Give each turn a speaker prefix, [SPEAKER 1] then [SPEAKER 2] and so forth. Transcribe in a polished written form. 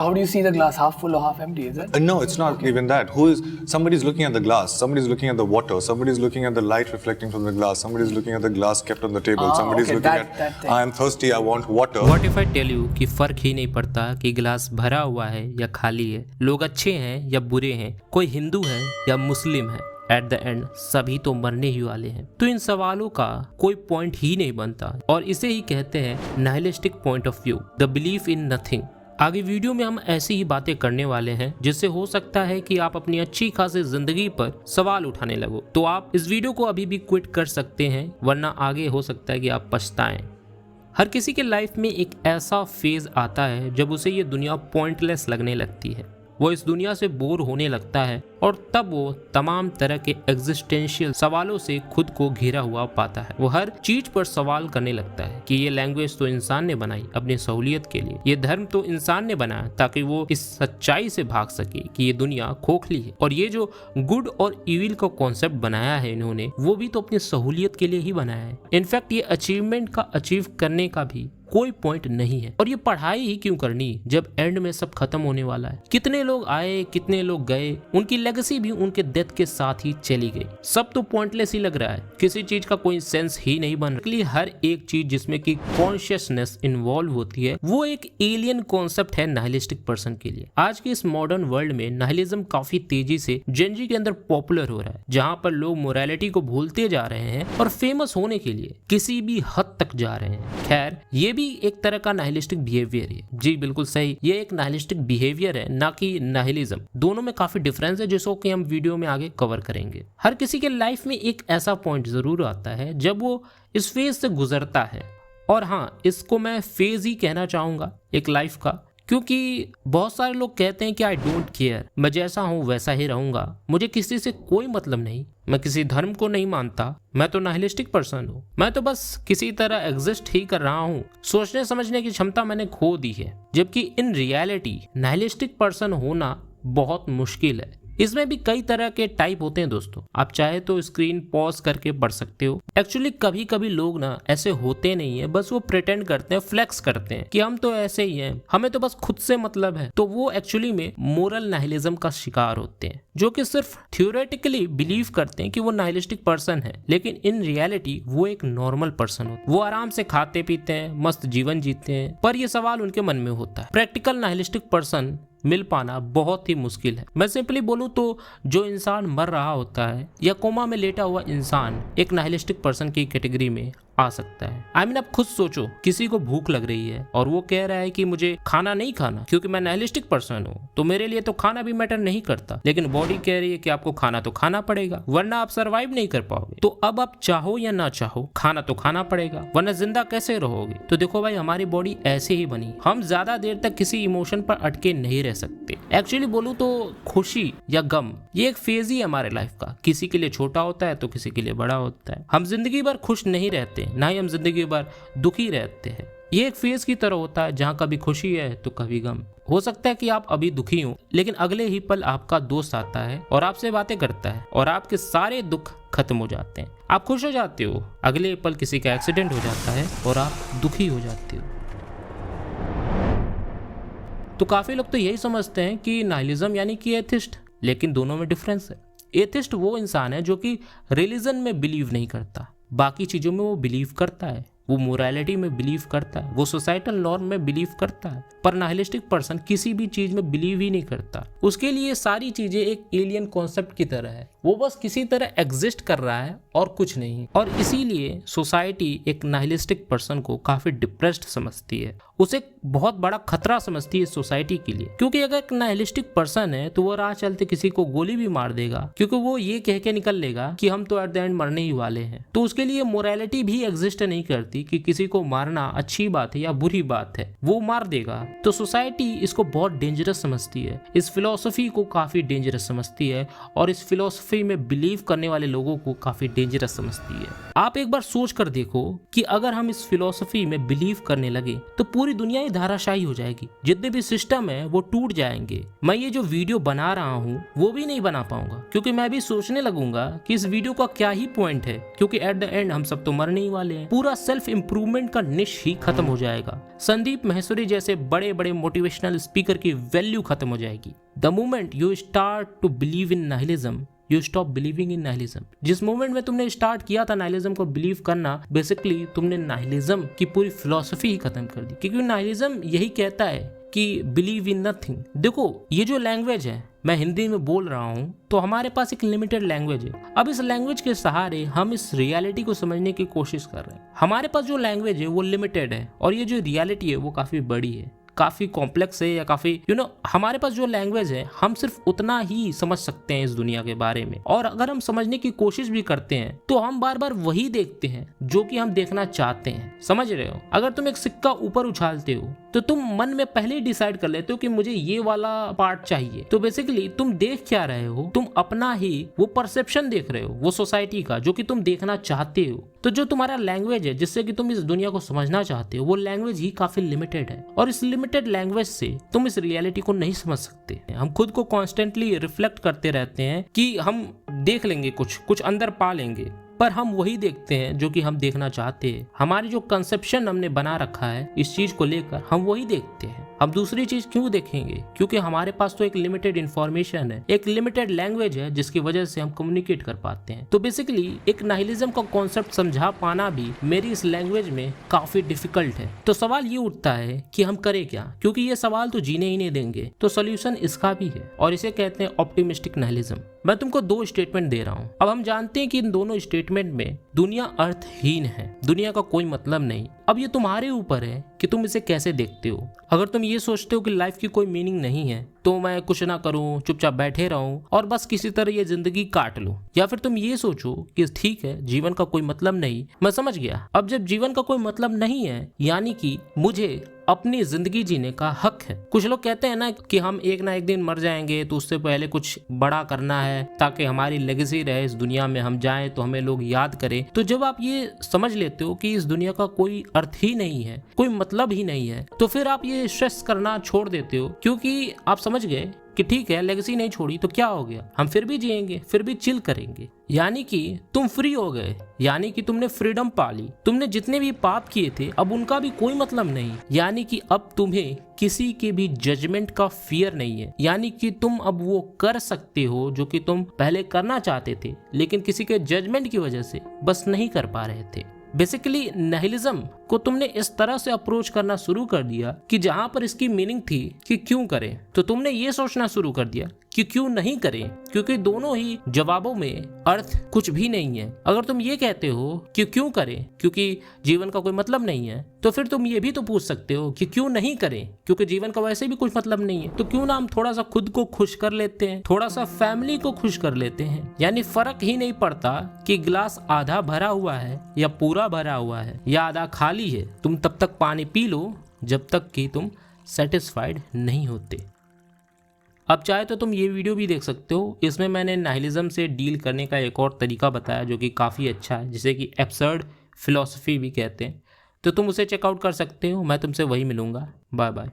[SPEAKER 1] How do you see the glass, half full or half empty? Is it?
[SPEAKER 2] No, it's not even that. Somebody's looking at the glass, somebody's looking at the water, somebody's looking at the light reflecting from the glass, somebody's looking at the glass kept on the table, somebody's
[SPEAKER 1] okay,
[SPEAKER 2] looking
[SPEAKER 1] that
[SPEAKER 2] at,
[SPEAKER 1] thing.
[SPEAKER 2] I am thirsty, I want water.
[SPEAKER 3] What if I tell you कि फर्क ही नहीं पड़ता कि गिलास भरा हुआ है या खाली है, लोग अच्छे हैं या बुरे हैं, कोई हिंदू है या मुस्लिम है, एट द एंड सभी तो मरने ही वाले हैं। तो इन सवालों का कोई पॉइंट ही नहीं बनता और इसे ही कहते हैं nihilistic point of view, the belief in nothing. आगे वीडियो में हम ऐसी ही बातें करने वाले हैं जिससे हो सकता है कि आप अपनी अच्छी खासी जिंदगी पर सवाल उठाने लगो। तो आप इस वीडियो को अभी भी क्विट कर सकते हैं, वरना आगे हो सकता है कि आप पछताएं। हर किसी के लाइफ में एक ऐसा फेज आता है जब उसे ये दुनिया पॉइंटलेस लगने लगती है, वो इस दुनिया से बोर होने लगता है और तब वो तमाम तरह के एग्जिस्टेंशियल सवालों से खुद को घिरा हुआ पाता है। वो हर चीज पर सवाल करने लगता है कि ये लैंग्वेज तो इंसान ने बनाई अपनी सहूलियत के लिए, ये धर्म तो इंसान ने बनाया ताकि वो इस सच्चाई से भाग सके कि ये दुनिया खोखली है, और ये जो गुड और इविल का कॉन्सेप्ट बनाया है इन्होंने, वो भी तो अपनी सहूलियत के लिए ही बनाया है। इनफैक्ट ये अचीवमेंट का अचीव करने का भी कोई पॉइंट नहीं है। और ये पढ़ाई ही क्यों करनी जब एंड में सब खत्म होने वाला है। कितने लोग आए, कितने लोग गए, उनकी लेगेसी भी उनके डेथ के साथ ही चली गई। सब तो पॉइंटलेस ही लग रहा है, किसी चीज का कोई सेंस ही नहीं बन रहा। इसलिए हर एक चीज जिसमें की कॉन्शियसनेस इन्वॉल्व होती है वो एक एलियन कॉन्सेप्ट है नाइलिस्टिक पर्सन के लिए। आज के इस मॉडर्न वर्ल्ड में नाइलिज्म काफी तेजी से जेनजी के अंदर पॉपुलर हो रहा है, जहां पर लोग मोरालिटी को भूलते जा रहे हैं और फेमस होने के लिए किसी भी हद तक जा रहे हैं। खैर, ये एक तरह का नाइलिस्टिक बिहेवियर है। जी बिल्कुल सही, ये एक नाइलिस्टिक बिहेवियर है, ना कि नाइलिज्म। दोनों में काफी डिफरेंस है जिसको कि हम वीडियो में आगे कवर करेंगे। हर किसी के लाइफ में एक ऐसा पॉइंट जरूर आता है जब वो इस फेज से गुजरता है, और हाँ, इसको मैं फेज ही कहना चाहूंगा एक लाइफ का, क्योंकि बहुत सारे लोग कहते हैं कि आई डोंट केयर, मैं जैसा हूं वैसा ही रहूंगा, मुझे किसी से कोई मतलब नहीं, मैं किसी धर्म को नहीं मानता, मैं तो नाइलिस्टिक पर्सन हूँ, मैं तो बस किसी तरह एग्जिस्ट ही कर रहा हूँ, सोचने समझने की क्षमता मैंने खो दी है। जबकि इन रियलिटी नाइलिस्टिक पर्सन होना बहुत मुश्किल है। इसमें भी कई तरह के टाइप होते हैं दोस्तों, आप चाहे तो स्क्रीन पॉज करके पढ़ सकते हो। एक्चुअली कभी कभी लोग ना ऐसे होते नहीं है, बस वो प्रिटेंड करते हैं, फ्लेक्स करते हैं कि हम तो ऐसे ही हैं, हमें तो बस खुद से मतलब है। तो वो एक्चुअली में मोरल नाइलिज्म का शिकार होते हैं, जो कि सिर्फ थ्योरेटिकली बिलीव करते हैं कि वो नाइलिस्टिक पर्सन है, लेकिन इन रियलिटी वो एक नॉर्मल पर्सन होता है। वो आराम से खाते पीते हैं, मस्त जीवन जीते हैं, पर ये सवाल उनके मन में होता है। प्रैक्टिकल नाइलिस्टिक पर्सन मिल पाना बहुत ही मुश्किल है। मैं सिंपली बोलूं तो जो इंसान मर रहा होता है या कोमा में लेटा हुआ इंसान एक नाइलिस्टिक पर्सन की कैटेगरी में आ सकता है। आई मीन, आप खुद सोचो, किसी को भूख लग रही है और वो कह रहा है कि मुझे खाना नहीं खाना क्योंकि मैं नाइलिस्टिक पर्सन हूँ, तो मेरे लिए तो खाना भी मैटर नहीं करता, लेकिन बॉडी कह रही है कि आपको खाना तो खाना पड़ेगा वरना आप सरवाइव नहीं कर पाओगे। तो अब आप चाहो या ना चाहो, खाना तो खाना पड़ेगा, वरना जिंदा कैसे रहोगे। तो देखो भाई, हमारी बॉडी ऐसे ही बनी, हम ज्यादा देर तक किसी इमोशन पर अटके नहीं रह सकते। एक्चुअली बोलूं तो खुशी या गम ये एक फेज ही है हमारे लाइफ का, किसी के लिए छोटा होता है तो किसी के लिए बड़ा होता है। हम जिंदगी भर खुश नहीं रहते, ना ही हम जिंदगी भर दुखी रहते हैं। ये एक फेज की तरह होता है जहाँ कभी खुशी है तो कभी गम। हो सकता है कि आप अभी दुखी हो, लेकिन अगले ही पल आपका दोस्त आता है और आपसे बातें करता है और आपके सारे दुख खत्म हो जाते हैं। आप खुश हो जाते हो, अगले पल किसी का एक्सीडेंट हो जाता है और आप दुखी हो जाते हो। तो काफी लोग तो यही समझते हैं कि नाइलिज्म यानी कि एथिस्ट, लेकिन दोनों में डिफरेंस है। एथिस्ट वो इंसान है जो कि रिलीजन में बिलीव नहीं करता, बाकी चीजों में वो बिलीव करता है, वो मोरालिटी में बिलीव करता है, वो सोसाइटल नॉर्म में बिलीव करता है। पर नाइलिस्टिक पर्सन किसी भी चीज में बिलीव ही नहीं करता, उसके लिए सारी चीजें एक एलियन कॉन्सेप्ट की तरह है, वो बस किसी तरह एग्जिस्ट कर रहा है और कुछ नहीं। और इसीलिए सोसाइटी एक नाइलिस्टिक पर्सन को काफी डिप्रेस्ड समझती है, उसे बहुत बड़ा खतरा समझती है सोसाइटी के लिए, क्योंकि अगर एक नाइलिस्टिक पर्सन है तो वो राह चलते किसी को गोली भी मार देगा, क्योंकि वो ये कह के निकल लेगा कि हम तो एट द एंड मरने ही वाले हैं। तो उसके लिए मोरालिटी भी एग्जिस्ट नहीं करती कि किसी को मारना अच्छी बात है या बुरी बात है, वो मार देगा। तो सोसाइटी इसको बहुत डेंजरस समझती है, इस फिलॉसफी को काफी डेंजरस समझती है, और इस फिलॉसफी में बिलीव करने वाले लोगों को काफी डेंजरस समझती है। आप एक बार सोच कर देखो कि अगर हम इस फिलॉसफी में बिलीव करने लगे तो पूरी दुनिया ही धाराशायी हो जाएगी, जितने भी सिस्टम है वो टूट जाएंगे। मैं ये जो वीडियो बना रहा हूँ वो भी नहीं बना पाऊंगा, क्योंकि मैं भी सोचने लगूंगा कि इस वीडियो का क्या ही पॉइंट है, क्योंकि एट द एंड हम सब तो मरने ही वाले हैं। पूरा सेल्फ सेल्फ इम्प्रूवमेंट का निश ही खत्म हो जाएगा। संदीप माहेश्वरी जैसे बड़े बड़े मोटिवेशनल स्पीकर की वैल्यू खत्म हो जाएगी। The moment you start to believe in nihilism you stop believing in nihilism. जिस मोमेंट में तुमने स्टार्ट किया था नाइलिज्म को बिलीव करना, बेसिकली तुमने नाइलिज्म की पूरी फिलॉसफी ही खत्म कर दी, क्योंकि नाइलिज्म यही कहता है कि बिलीव इन नथिंग। देखो, ये जो लैंग्वेज है, मैं हिंदी में बोल रहा हूँ, तो हमारे पास एक लिमिटेड लैंग्वेज है। अब इस लैंग्वेज के सहारे हम इस रियलिटी को समझने की कोशिश कर रहे हैं। हमारे पास जो लैंग्वेज है वो लिमिटेड है, और ये जो रियलिटी है वो काफी बड़ी है, काफी कॉम्प्लेक्स है, या काफी हमारे पास जो लैंग्वेज है हम सिर्फ उतना ही समझ सकते हैं इस दुनिया के बारे में। और अगर हम समझने की कोशिश भी करते हैं तो हम बार बार वही देखते हैं जो कि हम देखना चाहते हैं। समझ रहे हो? अगर तुम एक सिक्का ऊपर उछालते हो तो तुम मन में पहले ही डिसाइड कर लेते हो कि मुझे ये वाला पार्ट चाहिए। तो बेसिकली तुम देख क्या रहे हो? तुम अपना ही वो परसेप्शन देख रहे हो, वो सोसाइटी का जो कि तुम देखना चाहते हो। तो जो तुम्हारा लैंग्वेज है जिससे कि तुम इस दुनिया को समझना चाहते हो, वो लैंग्वेज ही काफी लिमिटेड है, और इस लिमिटेड लैंग्वेज से तुम इस रियलिटी को नहीं समझ सकते। हम खुद को कॉन्स्टेंटली रिफ्लेक्ट करते रहते हैं कि हम देख लेंगे, कुछ अंदर पा लेंगे, पर हम वही देखते हैं जो कि हम देखना चाहते हैं। हमारी जो कंसेप्शन हमने बना रखा है इस चीज को लेकर, हम वही देखते हैं। हम दूसरी चीज क्यों देखेंगे? क्योंकि हमारे पास तो एक लिमिटेड इंफॉर्मेशन है, एक लिमिटेड लैंग्वेज है जिसकी वजह से हम कम्युनिकेट कर पाते हैं। तो बेसिकली एक नाइलिज्म का कॉन्सेप्ट समझा पाना भी मेरी इस लैंग्वेज में काफी डिफिकल्ट है। तो सवाल ये उठता है कि हम करें क्या, क्योंकि ये सवाल तो जीने ही नहीं देंगे। तो सोल्यूशन इसका भी है, और इसे कहते हैं ऑप्टिमिस्टिक नाइलिज्म। मैं तुमको 2 स्टेटमेंट दे रहा हूँ। अब हम जानते हैं कि इन दोनों स्टेटमेंट में दुनिया अर्थहीन है, दुनिया का कोई मतलब नहीं। अब ये तुम्हारे ऊपर है कि तुम इसे कैसे देखते हो। अगर तुम ये सोचते हो कि लाइफ की कोई मीनिंग नहीं है तो मैं कुछ ना करूं, चुपचाप बैठे रहूं और बस किसी तरह ये जिंदगी काट लूं, या फिर तुम ये सोचो कि ठीक है जीवन का कोई मतलब नहीं, मैं समझ गया। अब जब जीवन का कोई मतलब नहीं है यानी कि मुझे अपनी जिंदगी जीने का हक है। कुछ लोग कहते हैं ना कि हम एक ना एक दिन मर जाएंगे, तो उससे पहले कुछ बड़ा करना है ताकि हमारी लेगेसी रहे इस दुनिया में, हम जाएं तो हमें लोग याद करें। तो जब आप ये समझ लेते हो कि इस दुनिया का कोई अर्थ ही नहीं है, कोई मतलब ही नहीं है, तो फिर आप ये स्ट्रेस करना छोड़ देते हो, क्योंकि आप समझ गए कि ठीक है लेगेसी नहीं छोड़ी तो क्या हो गया, हम फिर भी जिएंगे, फिर भी चिल करेंगे। यानी कि तुम फ्री हो गए, यानी कि तुमने फ्रीडम पा ली। तुमने जितने भी पाप किए थे अब उनका भी कोई मतलब नहीं, यानी कि अब तुम्हें किसी के भी जजमेंट का फियर नहीं है। यानी कि तुम अब वो कर सकते हो जो कि तुम पहले करना चाहते थे, लेकिन किसी के जजमेंट की वजह से बस नहीं कर पा रहे थे। बेसिकली नाइलिज्म को तुमने इस तरह से अप्रोच करना शुरू कर दिया कि जहां पर इसकी मीनिंग थी कि क्यों करें, तो तुमने ये सोचना शुरू कर दिया कि क्यों नहीं करें, क्योंकि दोनों ही जवाबों में अर्थ कुछ भी नहीं है। अगर तुम ये कहते हो कि क्यों करें क्योंकि जीवन का कोई मतलब नहीं है, तो फिर तुम ये भी तो पूछ सकते हो कि क्यों नहीं करें क्योंकि जीवन का वैसे भी कुछ मतलब नहीं है। तो क्यों ना हम थोड़ा सा खुद को खुश कर लेते हैं, थोड़ा सा फैमिली को खुश कर लेते हैं। यानी फर्क ही नहीं पड़ता कि गिलास आधा भरा हुआ है या पूरा भरा हुआ है या आधा खाली है, तुम तब तक पानी पी लो जब तक कि तुम सेटिस्फाइड नहीं होते। अब चाहे तो तुम ये वीडियो भी देख सकते हो, इसमें मैंने नाइलिज्म से डील करने का एक और तरीका बताया जो कि काफ़ी अच्छा है, जिसे कि एब्सर्ड फिलॉसफी भी कहते हैं। तो तुम उसे चेकआउट कर सकते हो। मैं तुमसे वही मिलूंगा। Bye bye.